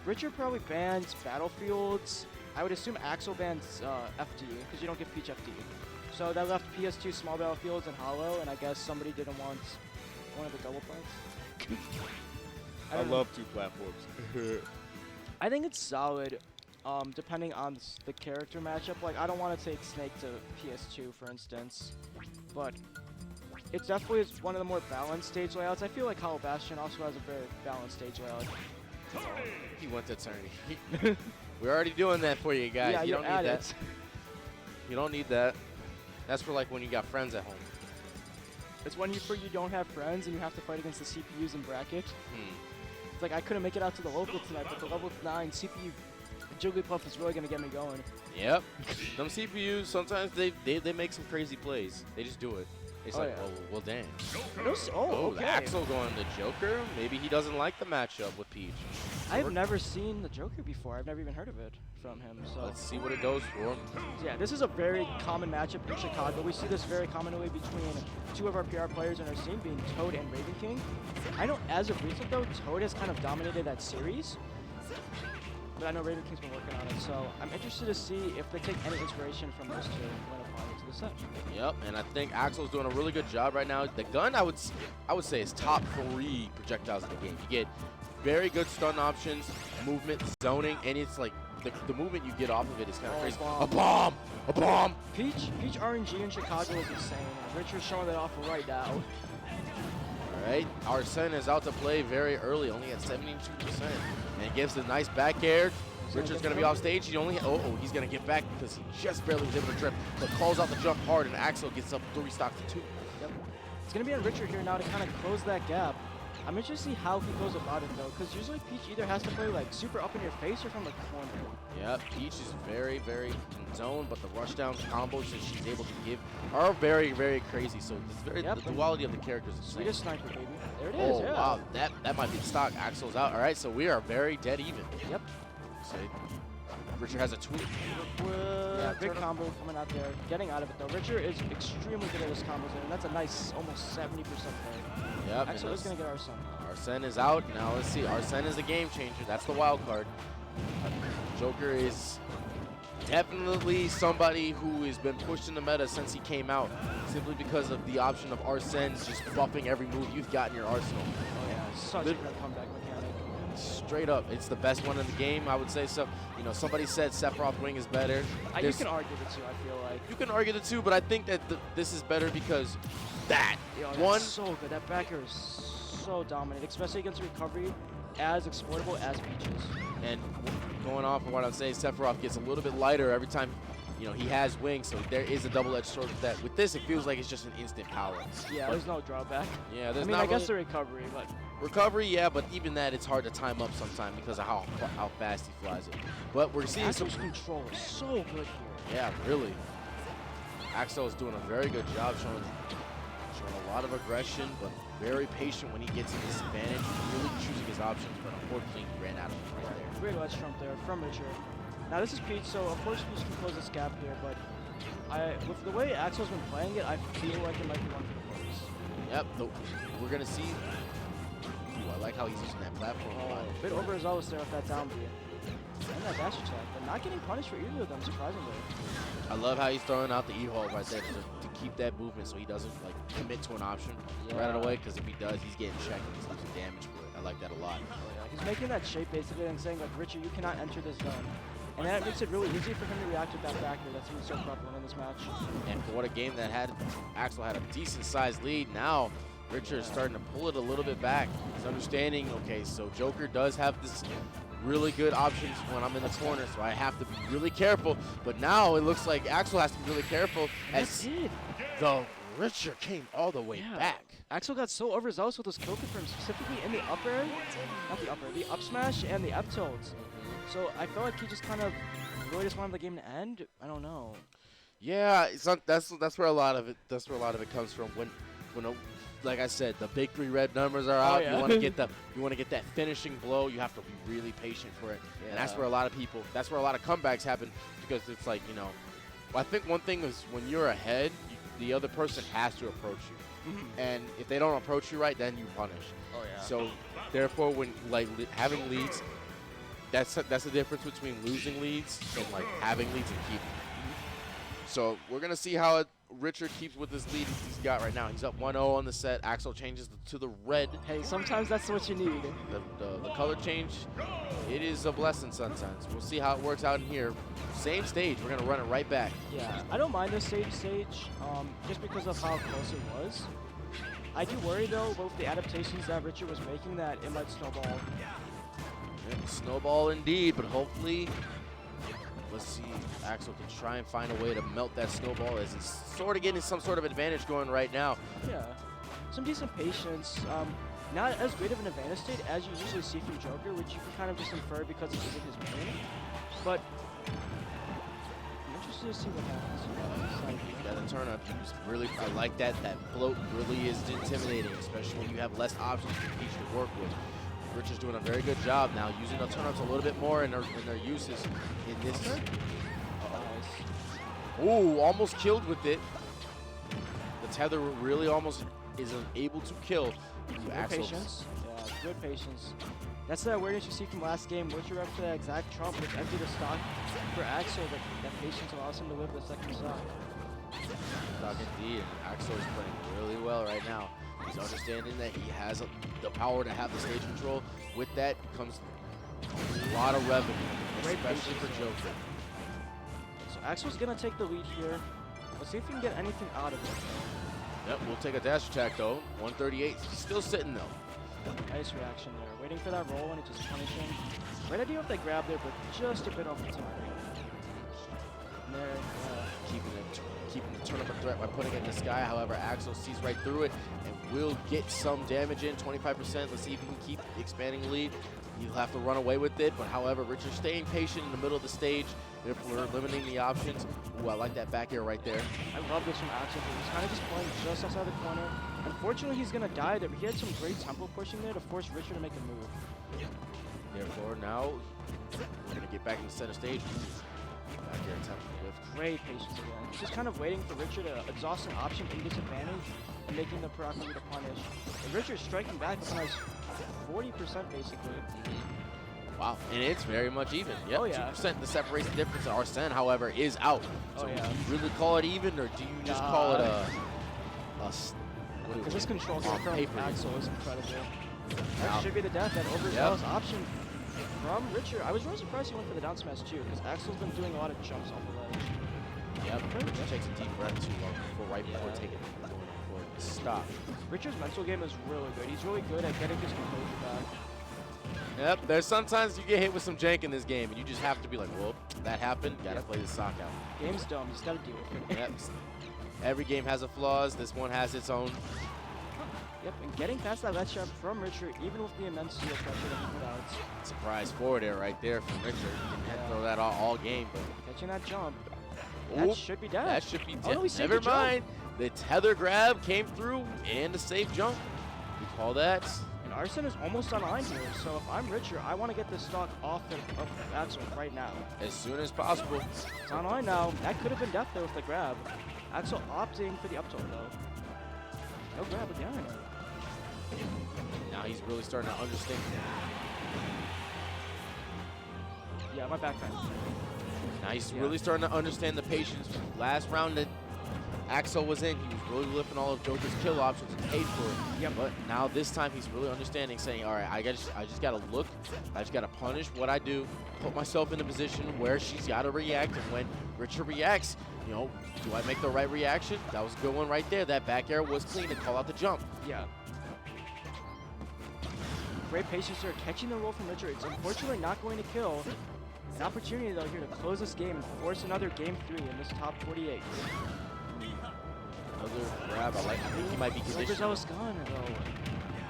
Richard probably bans Battlefields. I would assume Axel bans FD, because you don't give Peach FD. So that left PS2 Small Battlefields and Hollow, and I guess somebody didn't want one of the double plans. I love 2 platforms. I think it's solid, depending on the character matchup. Like, I don't want to take Snake to PS2, for instance, but it definitely is one of the more balanced stage layouts. I feel like Hollow Bastion also has a very balanced stage layout. He went to Eternity. We're already doing that for you guys. Yeah, you don't need that. it. You don't need that. That's for like when you got friends at home. It's when you don't have friends and you have to fight against the CPUs in bracket. It's like I couldn't make it out to the local tonight, but the level 9 CPU Jigglypuff is really gonna get me going. Yep. Them CPUs, sometimes they make some crazy plays. They just do it. It's like, yeah. well, damn. Okay. Axel going to Joker. Maybe he doesn't like the matchup with Peach. I've never seen the Joker before. I've never even heard of it from him. So let's see what it goes for. Yeah, this is a very common matchup in Chicago. We see this very commonly between 2 of our PR players in our scene, being Toad and Raven King. I know as of recent though, Toad has kind of dominated that series. But I know Raven King's been working on it, so I'm interested to see if they take any inspiration from those 2 when applying it to the set. Yep, and I think Axel's doing a really good job right now. The gun, I would say, is top 3 projectiles in the game. You get very good stun options, movement, zoning, and it's like the movement you get off of it is kind of crazy. A bomb! A bomb! Peach RNG in Chicago is insane. Richard's showing that off right now. All right, Arsene is out to play very early, only at 72%, and gives a nice back air. Richard's going to be off stage. He only he's going to get back because he just barely was able to trip, but calls out the jump hard, and Axel gets up 3 stocks to 2. Yep. It's going to be on Richard here now to kind of close that gap. I'm interested to see how he goes about it though, because usually Peach either has to play like super up in your face or from the corner. Yeah, Peach is very, very in zone, but the rush down combos that she's able to give are very, very crazy. So it's very the duality of the characters is insane. Swedish sniper, baby. There it is. Yeah. Wow, that might be the stock. Axel's out. All right, so we are very dead even. Yep. So Richard has a tweet. Yeah, big combo coming out there, getting out of it though. Richard is extremely good at his combos, and that's a nice, almost 70% play. Yep. Axel is going to get Arsene. Arsene is out. Now let's see. Arsene is a game changer. That's the wild card. Joker is definitely somebody who has been pushed in the meta since he came out, simply because of the option of Arsene just buffing every move you've got in your arsenal. Oh yeah, such a good comeback mechanic. Straight up, it's the best one in the game, I would say. So, you know, somebody said Sephiroth Wing is better. You can argue the 2, I feel like. You can argue the 2, but I think that this is better because that that's so good. That backer is so dominant, especially against recovery, as exploitable as Peach's. And going off of what I'm saying, Sephiroth gets a little bit lighter every time, you know, he has wings, so there is a double-edged sword with that. With this, it feels like it's just an instant power. Yeah, there's no drawback. Yeah, there's I guess the recovery, but... Recovery, yeah, but even that, it's hard to time up sometimes because of how fast he flies it. But we're seeing some control is so good here. Yeah, really. Axel is doing a very good job showing a lot of aggression, but very patient when he gets in disadvantage, really choosing his options, but unfortunately he ran out of it right there. Great ledge trump there from Richard. Now this is Peach, so of course Peach can close this gap here, but with the way Axel's been playing it, I feel like it might be one for the books. Yep, we're going to see. Ooh, I like how he's using that platform. A bit overzealous there with that down B. And that dash attack, but not getting punished for either of them, surprisingly. I love how he's throwing out the E-Hole right there to keep that movement so he doesn't like commit to an option right away, because if he does, he's getting checked and he's losing damage for it. I like that a lot. Oh, yeah. He's making that shape basically and saying like, Richard, you cannot enter this zone. And that makes it really easy for him to react with that backer. That's been so prevalent in this match. And for what a game that had, Axel had a decent sized lead. Now Richard is starting to pull it a little bit back. He's understanding, okay, so Joker does have this really good options when I'm in the corner, so I have to be really careful. But now it looks like Axel has to be really careful as the Richard came all the way back. Axel got so overzealous with his kill confirm, specifically in the up air, not the up air, the up smash and the up tilts. So I felt like he just kind of really just wanted the game to end. I don't know. Yeah, that's where a lot of it comes from. When like I said, the big 3 red numbers are out. You want to get that finishing blow. You have to be really patient for it, and that's where a lot of comebacks happen, because it's like, you know, I think one thing is when you're ahead, the other person has to approach you, and if they don't approach you right, then you punish. Oh yeah. So therefore, when like having leads, that's the difference between losing leads and like having leads and keeping. So we're gonna see how Richard keeps with this lead he's got right now. He's up 1-0 on the set. Axel changes to the red. Hey, sometimes that's what you need. The color change, it is a blessing sometimes. We'll see how it works out in here. Same stage, we're gonna run it right back. Yeah, I don't mind this stage, just because of how close it was. I do worry though, with the adaptations that Richard was making, that it might snowball. Yeah, snowball indeed, but hopefully, let's see, Axel can try and find a way to melt that snowball as he's sort of getting some sort of advantage going right now. Yeah, some decent patience. Not as great of an advantage state as you usually see from Joker, which you can kind of just infer because it isn't his main. But I'm interested to see what happens. Yeah, the turn-up, I like that. That float really is intimidating, especially when you have less options for each to work with. Richard's doing a very good job now, using the turn-ups a little bit more in their uses in this turn. Nice. Ooh, almost killed with it. The tether really almost isn't able to kill. Good patience. Yeah, good patience. That's the awareness you see from last game. Richard up to that exact trump, which emptied the stock for Axel. That patience allows him to live the second stock. Stock indeed. Axel is playing really well right now. He's understanding that he has the power to have the stage control. With that comes a lot of revenue, especially for Joker. So Axel's going to take the lead here. Let's see if we can get anything out of it. Yep, we'll take a dash attack though. 138, he's still sitting though. Nice reaction there. Waiting for that roll and it just punishing. Great idea if they grab there, but just a bit off the timing. And there, keeping the turn up a threat by putting it in the sky. However, Axel sees right through it and will get some damage in, 25%. Let's see if he can keep expanding the lead. He'll have to run away with it, but however, Richard's staying patient in the middle of the stage. If we're limiting the options. Ooh, I like that back air right there. I love this from Axel. He's kind of just playing just outside the corner. Unfortunately, he's going to die there, but he had some great tempo pushing there to force Richard to make a move. Therefore, now we're going to get back in the center stage. Back air tempo with great patience again. Just kind of waiting for Richard to exhaust an option in disadvantage and making the proactive to punish. And Richard's striking back with a nice 40% basically. Wow, and it's very much even. Yep, oh, yeah. 2% the separation difference. Arsene, however, is out. So do you really call it even, or do you just call it a because this control game from Axel is incredible. That should be the death. That overzealous option from Richard. I was really surprised he went for the down smash too, because Axel's been doing a lot of jumps off the ledge. Yep, Richard takes a deep breath too long before taking the stop. Richard's mental game is really good. He's really good at getting his composure back. Yep, there's sometimes you get hit with some jank in this game, and you just have to be like, well, that happened, gotta play the sock out. Game's dumb, just gotta deal with it. Yep, every game has a flaws, this one has its own. Yep, and getting past that ledge jump from Richard, even with the immense steel pressure that he put out. Surprise forward air right there from Richard. He didn't throw that all game, but catching that jump, that should be dead. That should be dead. Oh, no, never mind. The tether grab came through and a safe jump. We call that. Arsene is almost online here, so if I'm Richard, I want to get this stock off of Axel right now. As soon as possible. It's online now. That could have been death there with the grab. Axel opting for the up tilt though. No grab again. Now he's really starting to understand. Yeah, my backpack. Now he's really starting to understand the patience. Last round that Axel was in, he was really lifting all of Joker's kill options and paid for it. Yep. But now this time he's really understanding, saying, all right, I just got to look. I just got to punish what I do, put myself in a position where she's got to react. And when Richard reacts, you know, do I make the right reaction? That was a good one right there. That back air was clean to call out the jump. Yeah. Great patience here, catching the roll from Richard. It's unfortunately not going to kill. An opportunity though here to close this game and force another game 3 in this top 48. Another grab. I think he might be conditioned. Overzealous gun though.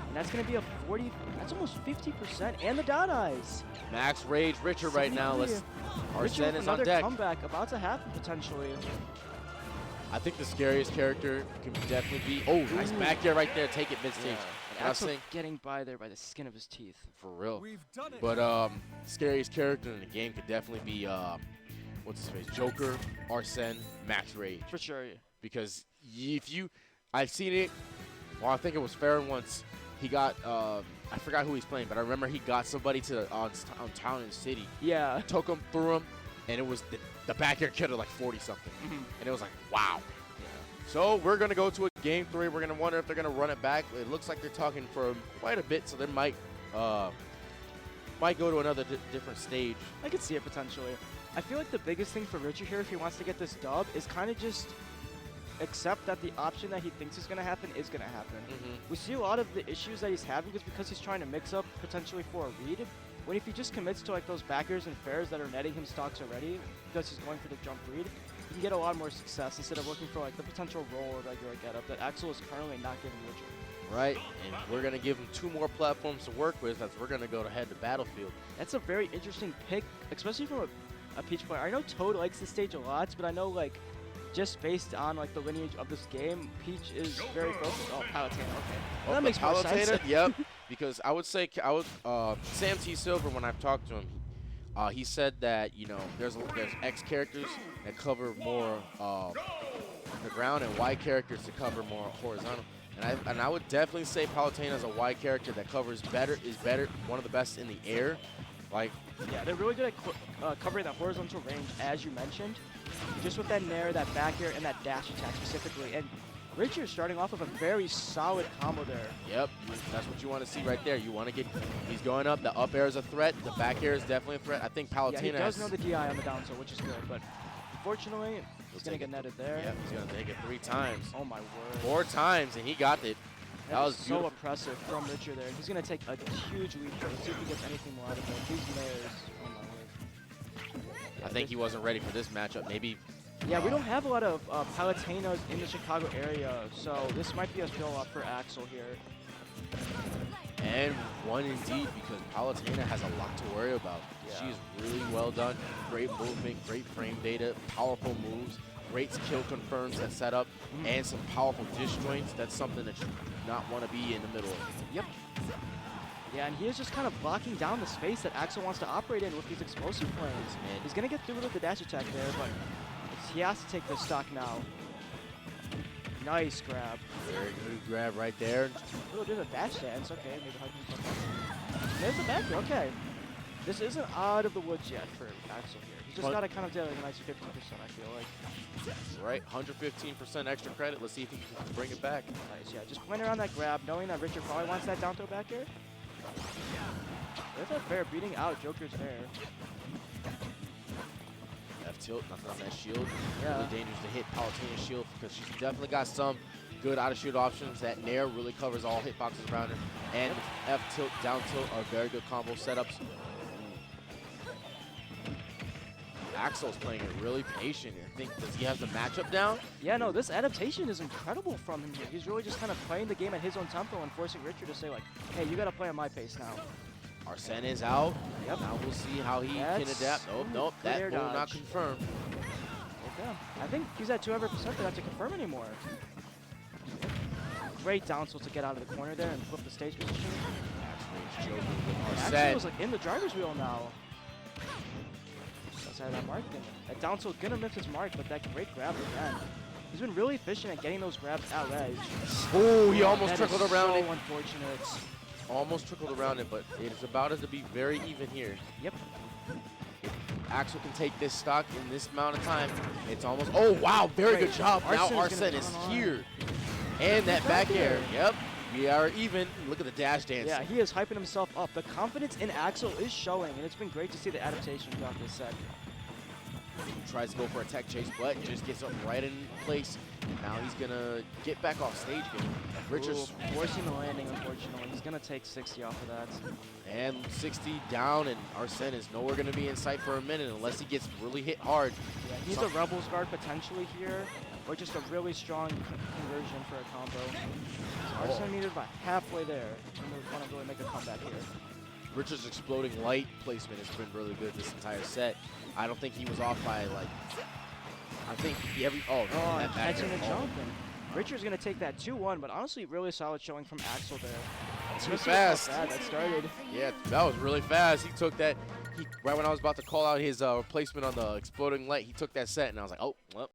And that's going to be a 40, that's almost 50%. And the dot eyes. Max Rage Richard right now. Arsene is on deck. Another comeback about to happen potentially. I think the scariest character can definitely be. Oh, nice back there right there. Take it mid-stage. Yeah. Axel getting by there by the skin of his teeth. For real. But scariest character in the game could definitely be what's his face? Joker, Arsene, Max Rage. For sure. Because if you, I've seen it. Well, I think it was Farron once. he got I forgot who he's playing, but I remember he got somebody to on Town and City. Yeah. Took him through him, and it was the back air killed like 40 something, and it was like wow. So we're gonna go to a game 3. We're gonna wonder if they're gonna run it back. It looks like they're talking for quite a bit, so they might go to another different stage. I could see it potentially. I feel like the biggest thing for Richard here, if he wants to get this dub, is kind of just accept that the option that he thinks is going to happen is going to happen. We see a lot of the issues that he's having is because he's trying to mix up potentially for a read. When if he just commits to like those backers and fairs that are netting him stocks already, because he's going for the jump read, he can get a lot more success instead of looking for like the potential roll or regular getup that Axel is currently not giving Richard. Right, and we're going to give him 2 more platforms to work with as we're going to go ahead to Battlefield. That's a very interesting pick, especially from a Peach player. I know Toad likes the stage a lot, but I know like just based on like the lineage of this game, Peach is very focused. Oh, Palutena, okay. Well, that makes more sense. Yep, because I would say, Sam T. Silver, when I've talked to him, he said that, you know, there's X characters that cover more the ground and Y characters to cover more horizontal. And I would definitely say Palutena is a Y character that covers better, one of the best in the air. Like, yeah, they're really good at covering that horizontal range, as you mentioned, just with that nair, that back air, and that dash attack specifically. And Richard's starting off with a very solid combo there. Yep, that's what you want to see right there. You want to get, he's going up. The up air is a threat. The back air is definitely a threat. I think Palutena he does know the DI on the down tilt, which is good, but unfortunately, he's going to get netted there. Yeah, he's going to take it 3 times. Oh my word. 4 times, and he got it. That was so oppressive from Richard there. He's going to take a huge lead here. Let's see if he gets anything more out of it. These nairs. Oh my word. Yeah, I think he wasn't ready for this matchup. Maybe. Yeah, we don't have a lot of Palutenas in the Chicago area, so this might be a fill-off for Axel here. And one indeed, because Palutena has a lot to worry about. Yeah. She's really well done. Great movement, great frame data, powerful moves. Great skill confirms that setup, and some powerful disjoints. That's something that you do not want to be in the middle of. Yep. Yeah, and he is just kind of blocking down the space that Axel wants to operate in with these explosive planes. And he's going to get through with the dash attack there, but he has to take this stock now. Nice grab. Very good grab right there. A little bit of a dash dance. Okay, maybe hugging. There's the back. Okay. This isn't out of the woods yet for Axel here. He's just got to kind of do like a nice 15%, I feel like. Right, 115% extra credit. Let's see if he can bring it back. Nice, yeah. Just playing around that grab, knowing that Richard probably wants that down throw back here. There's that fair beating out Joker's air. F tilt, nothing on that shield. Yeah. Really dangerous to hit Palutena's shield because she's definitely got some good out of shield options. That nair really covers all hitboxes around her. And F tilt, down tilt are very good combo setups. Axel's playing it really patient here. Does he have the matchup down? Yeah, no, this adaptation is incredible from him here. He's really just kind of playing the game at his own tempo and forcing Richard to say like, hey, you got to play on my pace now. Arsene is out. Yep. Now we'll see how he can adapt. Nope, that will not confirm. Okay. I think he's at 200% for that to confirm anymore. Great down tilt to get out of the corner there and flip the stage position. Axel was like in the driver's wheel now. Outside of that mark, and that down tilt gonna miss his mark, but that great grab again. He's been really efficient at getting those grabs out edge. Oh, he almost trickled around it. So unfortunate. Almost trickled around it, but it's about to be very even here. Yep. If Axel can take this stock in this amount of time, it's almost. Oh wow, very good job. Now Arsene is here, and that back air. Yep. We are even. Look at the dash dance. Yeah, he is hyping himself up. The confidence in Axel is showing, and it's been great to see the adaptation throughout this set. He tries to go for a tech chase, but just gets up right in place. Now he's going to get back off stage again. Richard's forcing the landing, unfortunately. He's going to take 60 off of that. And 60 down, and Arsene is nowhere going to be in sight for a minute unless he gets really hit hard. Yeah, he's a Rebels guard potentially here, or just a really strong conversion for a combo. Arsene needed about halfway there and want to really make a comeback here. Richard's exploding light placement has been really good this entire set. I don't think he was off by like. I think that catching a jump, and Richard's gonna take that 2-1, but honestly, really solid showing from Axel there. Too fast. That started. Yeah, that was really fast. He took that. Right when I was about to call out his placement on the exploding light, he took that set, and I was like, oh, well.